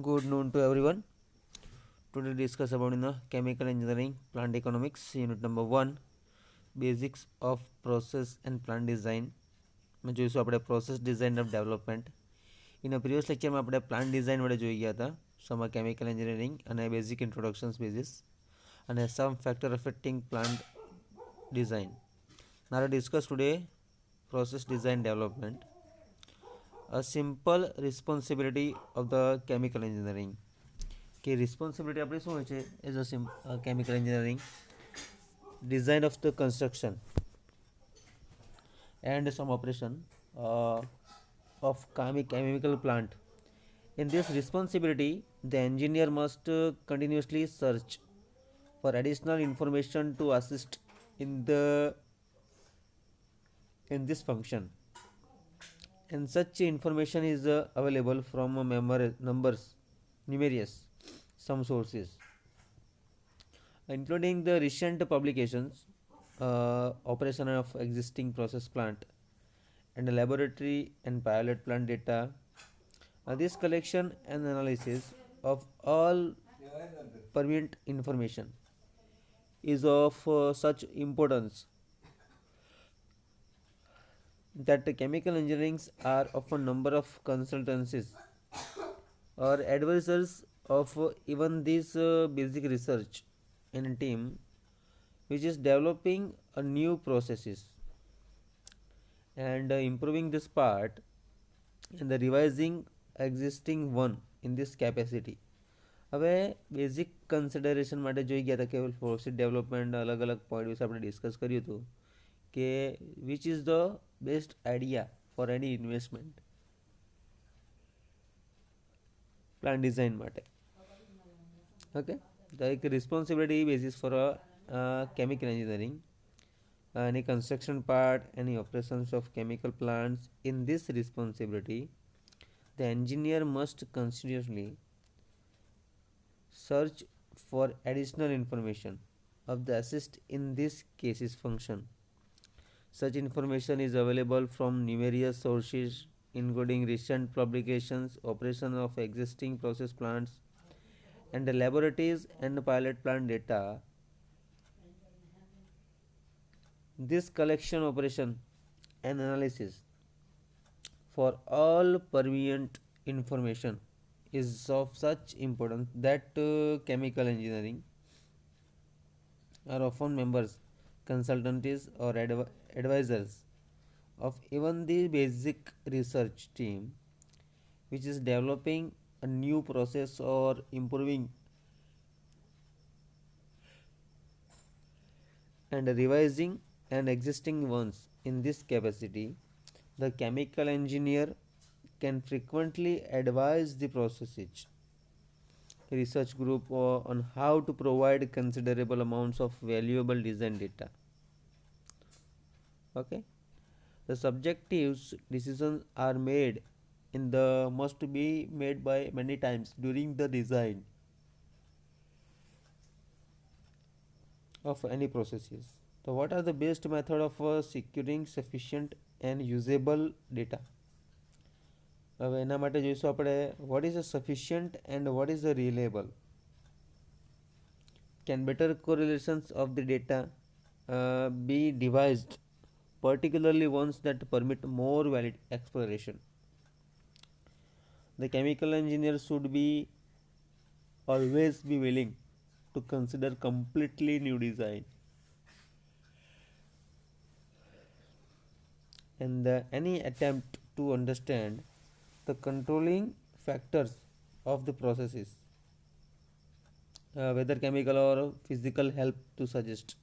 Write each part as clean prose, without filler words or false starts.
Good noon to everyone. Today discuss about chemical engineering, plant economics, unit number 1, basics of process and plant design. में જોઈશું આપણે process design of development. એના previous લેક્ચરમાં આપણે plant design વડે જોઈ ગયા હતા. સમા કેમિકલ એન્જિનિયરિંગ અને બેઝિક ઇન્ટ્રોડક્શન્સ બેઝિસ અને some factor affecting plant design. Now discuss today process design development. A simple responsibility of the chemical engineering. કે રિસ્પોન્સિબિલિટી આપણી શું હોય છે as a chemical engineering design of the construction and some operation of chemical plant. In this responsibility, the engineer must continuously search for additional information to assist in this function, and such information is available from numerous some sources, including the recent publications, operation of existing process plant, and laboratory and pilot plant data. This collection and analysis of all pertinent information is of such importance that the chemical engineerings are often number of consultancies or advisors of even this basic research in a team which is developing a new processes and improving this part and the revising existing one in this capacity. હવે basic consideration માટે જોઈ ગયા હતા કે process development અલગ અલગ point વિશે આપણે ડિસ્કસ કર્યું હતું કે which is the best idea for any investment plan design માટે. ઓકે, તો એક responsibility basis for chemical engineering, any construction part, any operations of chemical plants. In this responsibility, the engineer must continuously search for additional information of the assist in this cases function. Such information is available from numerous sources, including recent publications, operation of existing process plants, and the laboratories and pilot plant data. This collection, operation, and analysis for all pertinent information is of such importance that chemical engineering are often members, consultants, or advisors of even the basic research team which is developing a new process or improving and revising an existing ones. In this capacity, the chemical engineer can frequently advise the process research group on how to provide considerable amounts of valuable design data. Okay, the subjective decisions are made must be made by many times during the design of any processes. So what are the best method of securing sufficient and usable data? હવે એના માટે જોઈશું આપણે what is a sufficient and what is a reliable. Can better correlations of the data be devised, particularly ones that permit more valid exploration? The chemical engineer should be always be willing to consider completely new design and any attempt to understand the controlling factors of the processes, whether chemical or physical, help to suggest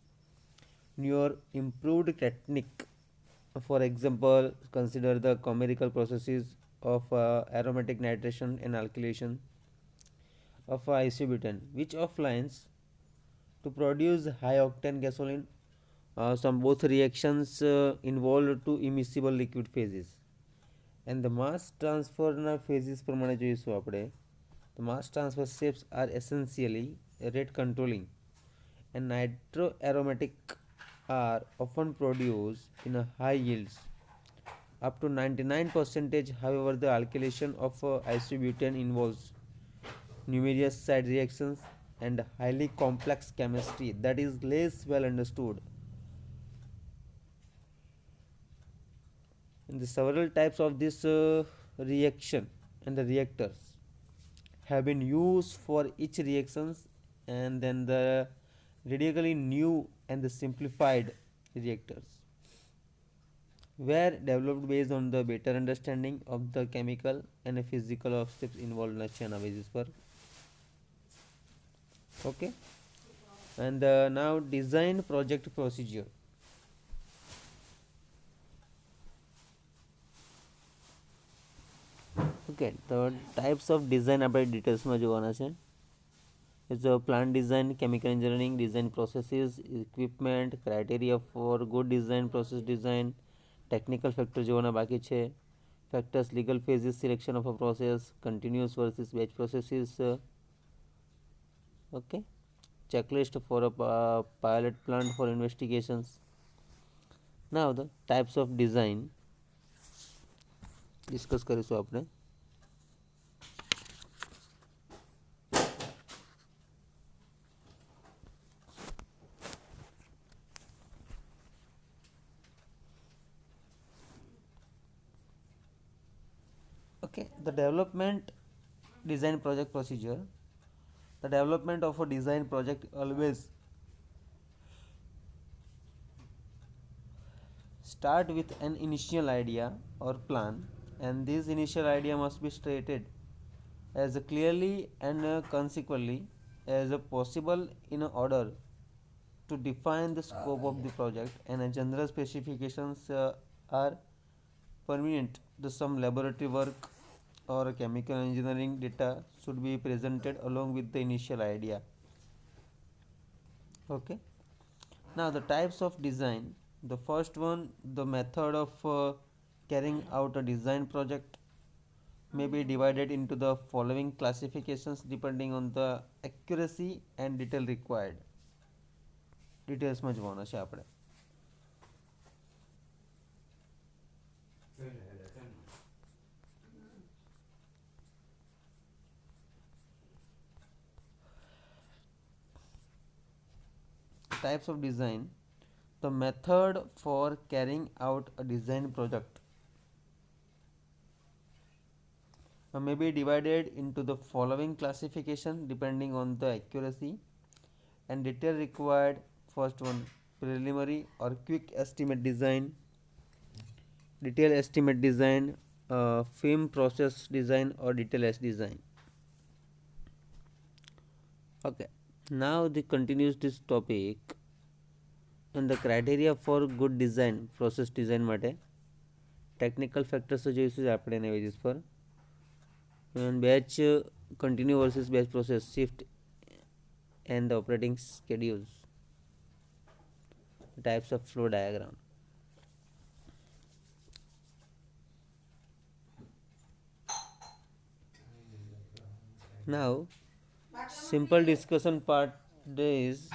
new or improved technique. For example, consider the chemical processes of aromatic nitration and alkylation of isobutane, which of lines to produce high octane gasoline. Some both reactions involve two immiscible liquid phases, and the mass transfer phases પ્રમાણે જોઈશું આપણે. The mass transfer steps are essentially rate controlling, and nitroaromatic are often produced in a high yields up to 99%. However, the alkylation of isobutane involves numerous side reactions, and highly complex chemistry that is less well understood. And the several types of this reaction and the reactors have been used for each reactions, and then the radically new and the simplified reactors were developed based on the better understanding of the chemical and physical of steps involved in the chain basis per. Okay, and now design project procedure. Okay, the types of design આપણે ડિટેલ્સમાં જોવાના છે. It's a plant design, chemical engineering, design processes, equipment, criteria for good design, process design, technical factor જોવાના બાકી છે. Factors, legal phases, selection of a process, continuous versus batch processes. Okay, checklist for a pilot plant for investigations. Now the types of design discuss કરીશું આપણે. Okay, the development design project procedure. The development of a design project always start with an initial idea or plan, and this initial idea must be stated as clearly and consequently as possible in order to define the scope of the project, and general specifications are permanent. Some laboratory work or chemical engineering data should be presented along with the initial idea. Okay, now the types of design. The first one, the method of carrying out a design project may be divided into the following classifications depending on the accuracy and detail required. ડિટેલ્સમાં જોવાના છે આપણે. Types of design. The method for carrying out a design project may be divided into the following classification depending on the accuracy and detail required. First one, preliminary or quick estimate design, detail estimate design, film process design or detail design. Okay, now the continues this topic and the criteria for good design process design માટે technical factors જોઈશું આપણે એના basis પર. and batch continue versus batch process, shift and the operating schedules, types of flow diagram. Now simple discussion part is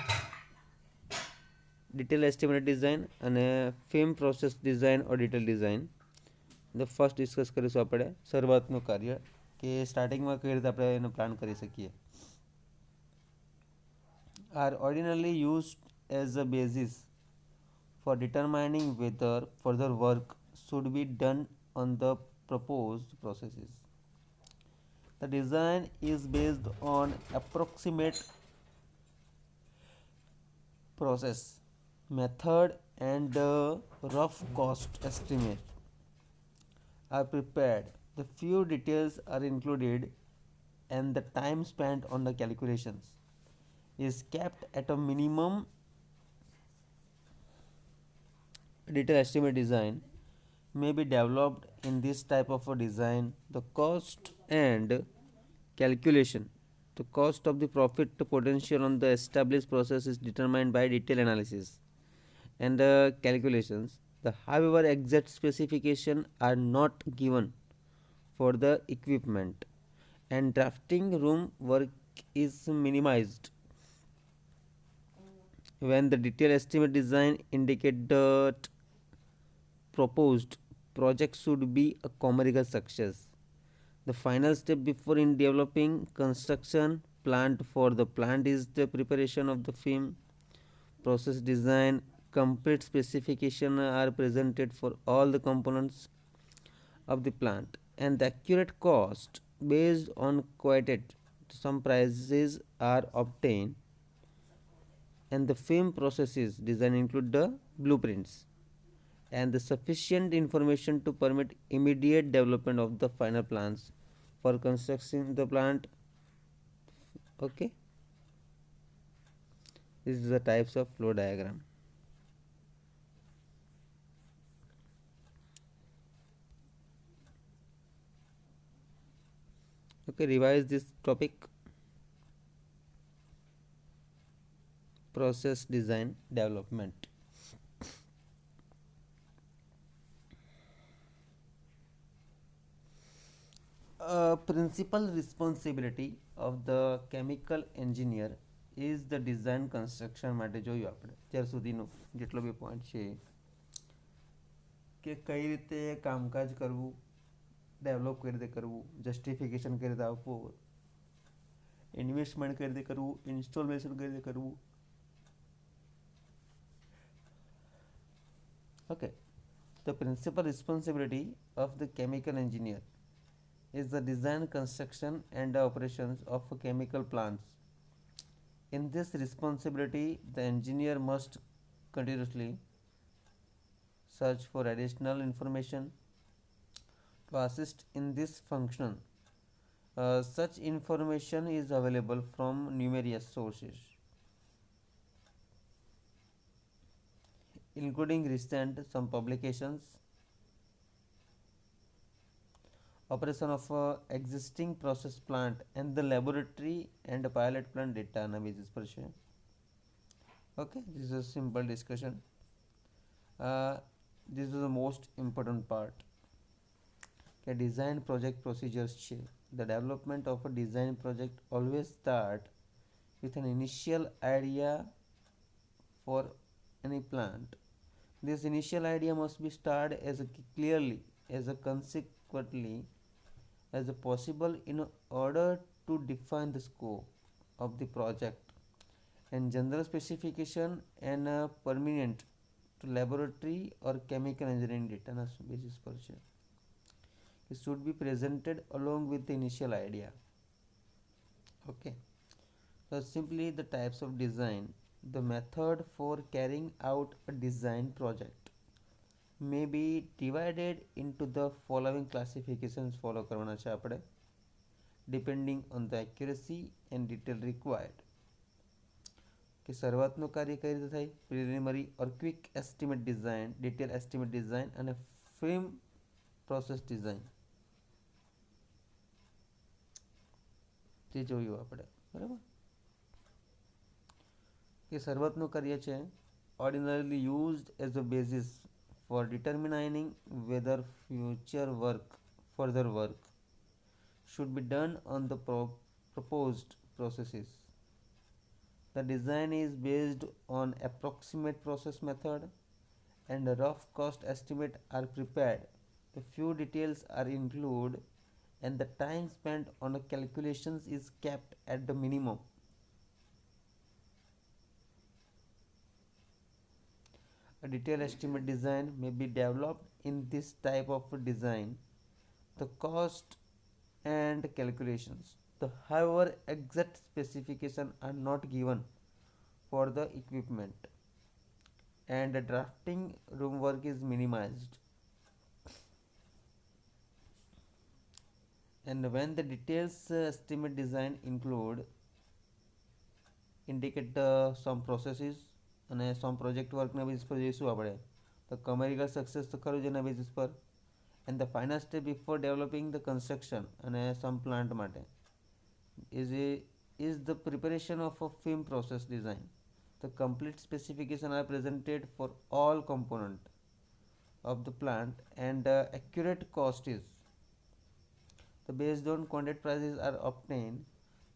detail estimate design and film process design or detail design. The first discuss કરીશું આપણે શરૂઆતનું કાર્ય કે સ્ટાર્ટિંગમાં કઈ રીતે આપણે એનો પ્લાન કરી શકીએ. Are ordinarily used as a basis for determining whether further work should be done on the proposed processes. The design is based on approximate process, method and rough cost estimate are prepared. The few details are included and the time spent on the calculations is kept at a minimum. Detail estimate design may be developed in this type of a design. The cost and calculation. The cost of the profit potential on the established process is determined by detailed analysis and the calculations. However, exact specifications are not given for the equipment and drafting room work is minimized when the detailed estimate design indicate that proposed project should be a commercial success. The final step before in developing construction plant for the plant is the preparation of the film process design. Complete specification are presented for all the components of the plant and the accurate cost based on quoted some prices are obtained, and the film processes design include the blueprints and the sufficient information to permit immediate development of the final plans for constructing the plant. Okay, this is the types of flow diagram. Okay, revise this topic. Process design development. Principal responsibility of the chemical engineer is the design construction માટે જોયું આપણે ત્યાર સુધીનો જેટલો બી point છે કે કઈ રીતે કામકાજ કરવું, ડેવલપ કઈ રીતે કરવું, જસ્ટિફિકેશન કઈ રીતે આપવું, ઇન્વેસ્ટમેન્ટ કઈ રીતે કરવું, ઇન્સ્ટોલમેશન કઈ રીતે કરવું. Okay, the principal responsibility of the chemical engineer is the design, construction, and operations of chemical plants. In this responsibility, the engineer must continuously search for additional information to assist in this function. Such information is available from numerous sources, including recent some publications, operation of existing process plant, and the laboratory and pilot plant data analysis per se. Okay, this is a simple discussion. This is the most important part. કે design project procedures છે. The development of a design project always start with an initial idea for any plant. This initial idea must be started as clearly as consequently as possible in order to define the scope of the project and general specification and permanent to laboratory or chemical engineering data basis per se. It should be presented along with the initial idea. Okay, so simply the types of design. The method for carrying out a design project may be divided into the following classifications follow કરવાના છે આપણે depending on the accuracy and detail required. કે શરૂઆતનું કાર્ય કઈ રીતે થાય, preliminary or quick estimate design, detail estimate design અને film process design. તે જોયું આપણે બરાબર. કે શરૂઆતનું કાર્ય છે ordinarily used as a basis for determining whether further work should be done on the proposed processes. The design is based on approximate process method and a rough cost estimate are prepared. The few details are included and the time spent on calculations is kept at the minimum. A detailed estimate design may be developed in this type of design. The cost and calculations. However, exact specifications are not given for the equipment and the drafting room work is minimized. And when the details estimate design include indicate some processes અને some project work ના base પર જઈશું આપણે તો commercial success તો ખરું જ એના બેઝિસ પર. And the final step before developing the construction અને some plant માટે is the preparation of a film process design. The complete specifications are presented for all components of the plant and accurate cost is based on quantity prices are obtained.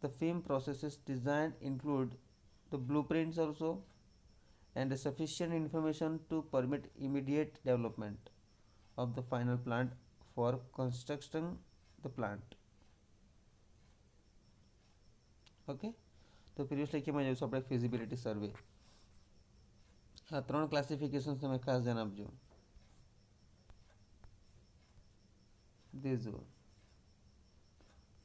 The film processes design include the blueprints also and sufficient information to permit immediate development of the final plant for constructing the plant. Okay, તો previous લેક્ચરમાં જોઈશું આપણે feasibility સર્વે. આ 3 classifications તમે ખાસ ધ્યાન આપજો. These were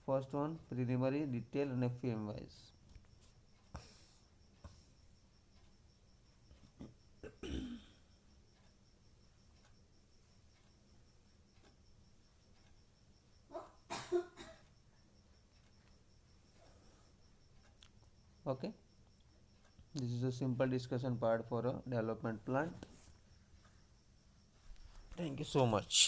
first one preliminary, detail અને film wise. Okay, this is a simple discussion part for a development plant. Thank you so much.